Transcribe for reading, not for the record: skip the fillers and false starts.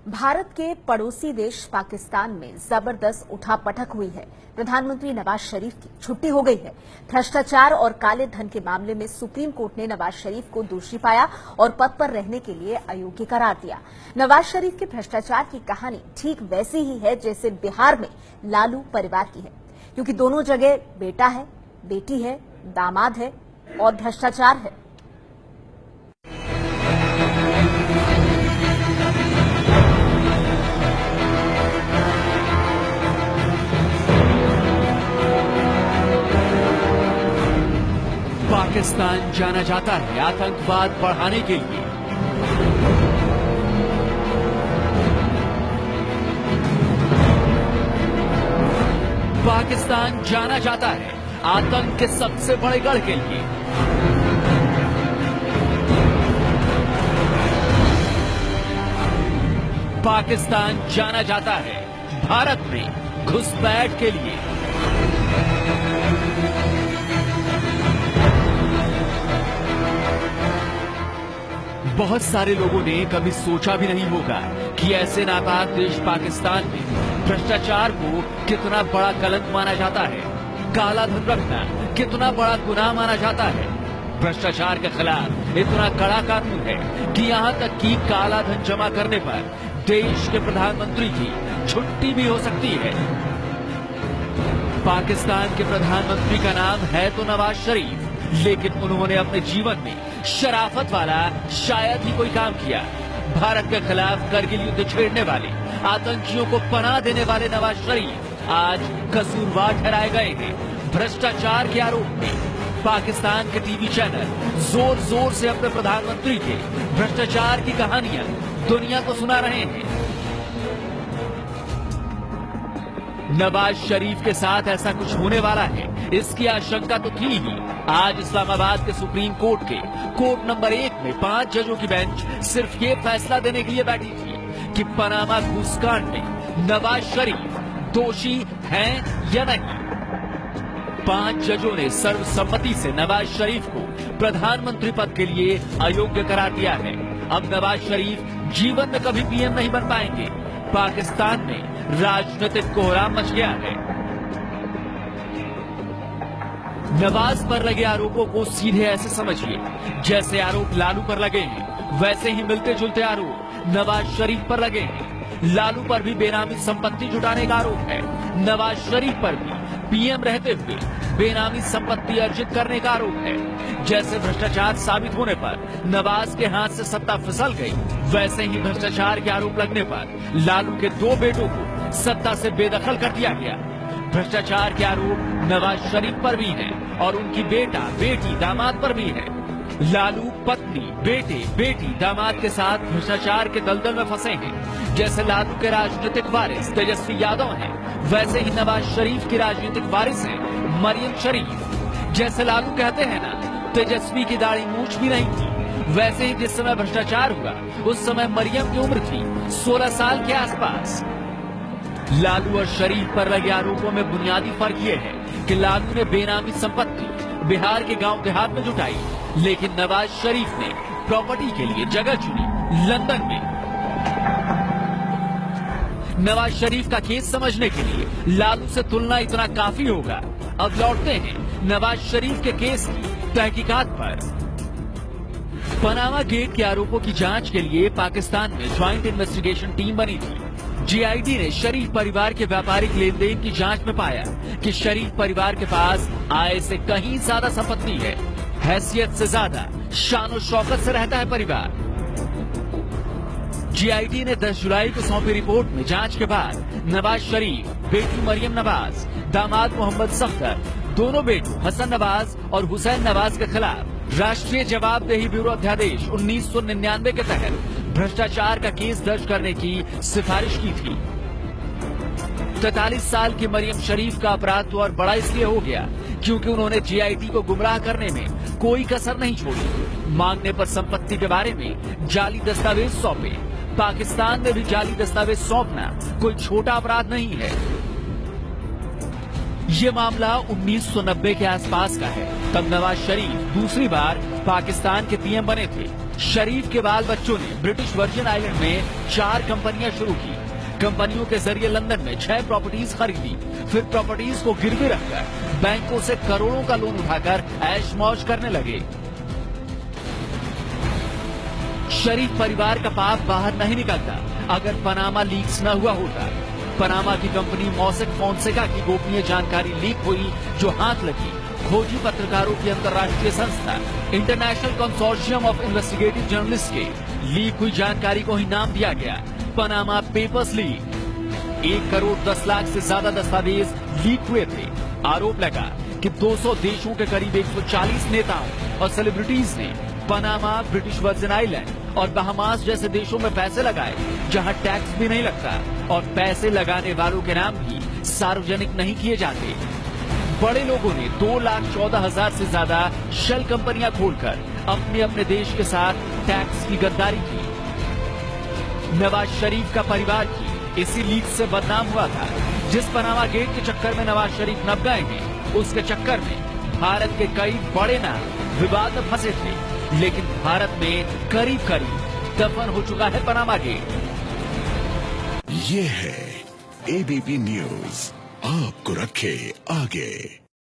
भारत के पड़ोसी देश पाकिस्तान में जबरदस्त उठापटक हुई है। प्रधानमंत्री नवाज शरीफ की छुट्टी हो गई है। भ्रष्टाचार और काले धन के मामले में सुप्रीम कोर्ट ने नवाज शरीफ को दोषी पाया और पद पर रहने के लिए अयोग्य करार दिया। नवाज शरीफ के भ्रष्टाचार की कहानी ठीक वैसी ही है जैसे बिहार में लालू परिवार की है, क्योंकि दोनों जगह बेटा है, बेटी है, दामाद है और भ्रष्टाचार है। पाकिस्तान जाना जाता है आतंकवाद बढ़ाने के लिए। पाकिस्तान जाना जाता है आतंक के सबसे बड़े गढ़ के लिए। पाकिस्तान जाना जाता है भारत में घुसपैठ के लिए। बहुत सारे लोगों ने कभी सोचा भी नहीं होगा कि ऐसे नापाक देश पाकिस्तान में भ्रष्टाचार को कितना बड़ा कलंक माना जाता है, काला धन रखना कितना बड़ा गुनाह माना जाता है। भ्रष्टाचार के खिलाफ इतना कड़ा कानून है कि यहाँ तक कि काला धन जमा करने पर देश के प्रधानमंत्री की छुट्टी भी हो सकती है। पाकिस्तान के प्रधानमंत्री का नाम है तो नवाज शरीफ, लेकिन उन्होंने अपने जीवन में शराफत वाला शायद ही कोई काम किया। भारत के खिलाफ करगिल युद्ध छेड़ने वाले, आतंकियों को पनाह देने वाले नवाज शरीफ आज कसूरवार ठहराए गए हैं भ्रष्टाचार के आरोप में। पाकिस्तान के टीवी चैनल जोर जोर से अपने प्रधानमंत्री के भ्रष्टाचार की कहानियां दुनिया को सुना रहे हैं। नवाज शरीफ के साथ ऐसा कुछ होने वाला है, इसकी आशंका तो थी ही। आज इस्लामाबाद के सुप्रीम कोर्ट के कोर्ट नंबर 1 में 5 जजों की बेंच सिर्फ ये फैसला देने के लिए बैठी थी कि पनामा घूसकांड में नवाज शरीफ दोषी हैं या नहीं। 5 जजों ने सर्वसम्मति से नवाज शरीफ को प्रधानमंत्री पद के लिए अयोग्य करार दिया है। अब नवाज शरीफ जीवन में कभी पीएम नहीं बन पाएंगे। पाकिस्तान में राजनीतिक कोहराम मच गया है। नवाज पर लगे आरोपों को सीधे ऐसे समझिए जैसे आरोप लालू पर लगे हैं, वैसे ही मिलते जुलते आरोप नवाज शरीफ पर लगे हैं। लालू पर भी बेनामी संपत्ति जुटाने का आरोप है, नवाज शरीफ पर भी पीएम रहते हुए बेनामी संपत्ति अर्जित करने का आरोप है। जैसे भ्रष्टाचार साबित होने पर नवाज के हाथ से सत्ता फिसल गई, वैसे ही भ्रष्टाचार के आरोप लगने पर लालू के 2 बेटों को सत्ता से बेदखल कर दिया गया। भ्रष्टाचार के आरोप नवाज शरीफ पर भी हैं और उनकी बेटा, बेटी, दामाद पर भी है। लालू पत्नी, बेटे, बेटी, दामाद के साथ भ्रष्टाचार के दलदल में फंसे हैं। जैसे लालू के राजनीतिक वारिस तेजस्वी यादव हैं, वैसे ही नवाज शरीफ की राजनीतिक वारिस है मरियम शरीफ। जैसे लालू कहते हैं ना, तेजस्वी की दाढ़ी मूंछ भी नहीं थी, वैसे ही जिस समय भ्रष्टाचार हुआ उस समय मरियम की उम्र थी 16 साल के आसपास। लालू और शरीफ पर लगे आरोपों में बुनियादी फर्क ये है कि लालू ने बेनामी संपत्ति बिहार के गांव देहात में जुटाई, लेकिन नवाज शरीफ ने प्रॉपर्टी के लिए जगह चुनी लंदन में। नवाज शरीफ का केस समझने के लिए लालू से तुलना इतना काफी होगा। अब लौटते हैं नवाज शरीफ के केस की तहकीकात पर। पनामा गेट के आरोपों की जांच के लिए पाकिस्तान में ज्वाइंट इन्वेस्टिगेशन टीम बनी थी। जीआईडी ने शरीफ परिवार के व्यापारिक लेन देन की जांच में पाया कि शरीफ परिवार के पास आय से कहीं ज्यादा संपत्ति है, हैसियत से ज्यादा शान शौकत से रहता है परिवार। जीआईडी ने 10 जुलाई को सौंपी रिपोर्ट में जांच के बाद नवाज शरीफ, बेटी मरियम नवाज, दामाद मोहम्मद सफदर, दोनों बेटों हसन नवाज और हुसैन नवाज के खिलाफ राष्ट्रीय जवाबदेही ब्यूरो अध्यादेश 1999 के तहत भ्रष्टाचार का केस दर्ज करने की सिफारिश की थी। 43 साल की मरियम शरीफ का अपराध तो और बड़ा इसलिए हो गया क्योंकि उन्होंने जीआईडी को गुमराह करने में कोई कसर नहीं छोड़ी। मांगने पर संपत्ति के बारे में जाली दस्तावेज सौंपे। पाकिस्तान में भी जाली दस्तावेज सौंपना कोई छोटा अपराध नहीं है। ये मामला 1990 के आसपास का है। तब नवाज शरीफ दूसरी बार पाकिस्तान के पीएम बने थे। शरीफ के बाल बच्चों ने ब्रिटिश वर्जिन आइलैंड में 4 कंपनियां शुरू की। कंपनियों के जरिए लंदन में 6 प्रॉपर्टीज खरीदी, फिर प्रॉपर्टीज को गिरवी रखकर बैंकों से करोड़ों का लोन उठाकर ऐश मौज करने लगे। शरीफ परिवार का पाप बाहर नहीं निकलता अगर पनामा लीक्स न हुआ होता। पनामा की कंपनी मॉसेक फोंसेका की गोपनीय जानकारी लीक हुई, जो हाथ लगी खोजी पत्रकारों की अंतर्राष्ट्रीय संस्था international consortium of investigative journalist के। लीक हुई जानकारी को ही नाम दिया गया Panama papers leak. 1 crore 10 lakh से ज्यादा दस्तावेज लीक हुए थे। आरोप लगा कि 200 देशों के करीब 140 नेताओं और सेलिब्रिटीज ने पनामा, ब्रिटिश वर्जिन आइलैंड और बहामास जैसे देशों में पैसे लगाए, जहां टैक्स भी नहीं लगता और पैसे लगाने वालों के नाम भी सार्वजनिक नहीं किए जाते। बड़े लोगों ने 2,14,000 से ज्यादा शेल कंपनियां खोलकर अपने अपने देश के साथ टैक्स की गद्दारी की। नवाज शरीफ का परिवार की इसी लीक से बदनाम हुआ था। जिस पनामा गेट के चक्कर में नवाज शरीफ नब गए हैं, उसके चक्कर में भारत के कई बड़े नाम विवाद में फंसे थे, लेकिन भारत में करीब करीब दफन हो चुका है पनामा गेट। ये है एबीपी न्यूज, आपको रखे आगे।